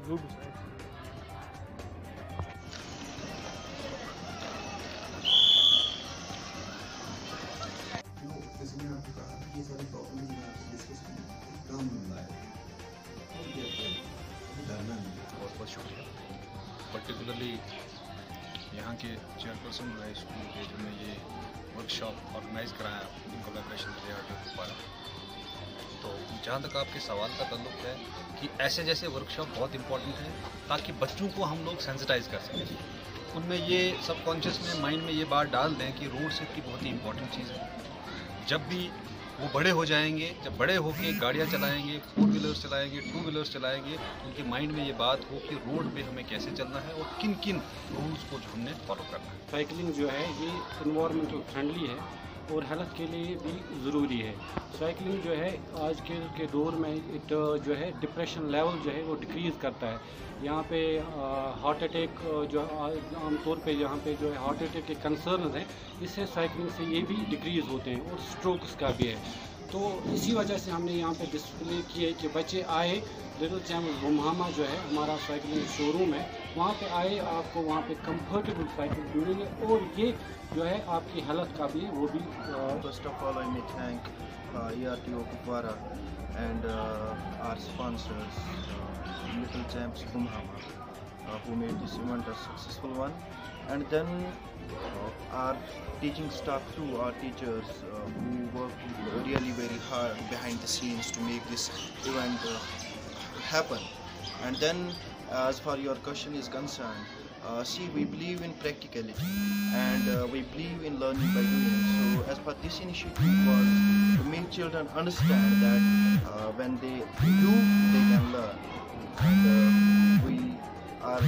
इसमें आपको कहा कि ये सारी प्रॉब्लम डिस्कस काम मिल रहा है बहुत बहुत शुक्रिया। पर्टिकुलरली यहाँ के चेयरपर्सन जो है स्कूल के, जिन्होंने ये वर्कशॉप ऑर्गेनाइज कराया इन कोलैबोरेशन में दोबारा। तो जहाँ तक आपके सवाल का ताल्लुक है कि ऐसे जैसे वर्कशॉप बहुत इंपॉर्टेंट है ताकि बच्चों को हम लोग सेंसिटाइज कर सकें, उनमें ये सबकॉन्शियस में माइंड में ये बात डाल दें कि रोड सेफ्टी बहुत ही इंपॉर्टेंट चीज़ है। जब भी वो बड़े हो जाएंगे, जब बड़े होके गाड़ियाँ चलाएंगे, 4 व्हीलर्स चलाएंगे, 2 व्हीलर्स चलाएंगे, उनके माइंड में ये बात हो कि रोड पे हमें कैसे चलना है और किन किन रूल्स को जो हमने फॉलो करना है। साइकिलिंग जो है ये इन्वायरमेंटल फ्रेंडली है और हेल्थ के लिए भी ज़रूरी है। साइकिलिंग जो है आज के दौर में इट जो है डिप्रेशन लेवल जो है वो डिक्रीज़ करता है। यहाँ पे हार्ट अटैक जो आमतौर पे यहाँ पे जो है हार्ट अटैक के कंसर्न हैं, इससे साइकिलिंग से ये भी डिक्रीज़ होते हैं और स्ट्रोक्स का भी है। तो इसी वजह से हमने यहाँ पे डिस्प्ले किए कि बच्चे आए, लिटिल चैम्प्स बुम्हामा जो है हमारा साइकिलिंग शोरूम है, वहाँ पे आए, आपको वहाँ पे कंफर्टेबल साइकिल मिलेंगे और ये जो है आपकी हेल्थ का भी वो भी। First of all I may thank ERTO Kupwara and our sponsors Little Champs Bumhama who made this event a successful one, and then our teaching staff too, our teachers who work really very hard behind the scenes to make this event happen. And then as far your question is concerned, see, we believe in practicality and we believe in learning by doing. So as per this initiative was to make children understand that when they do, they can learn. And we are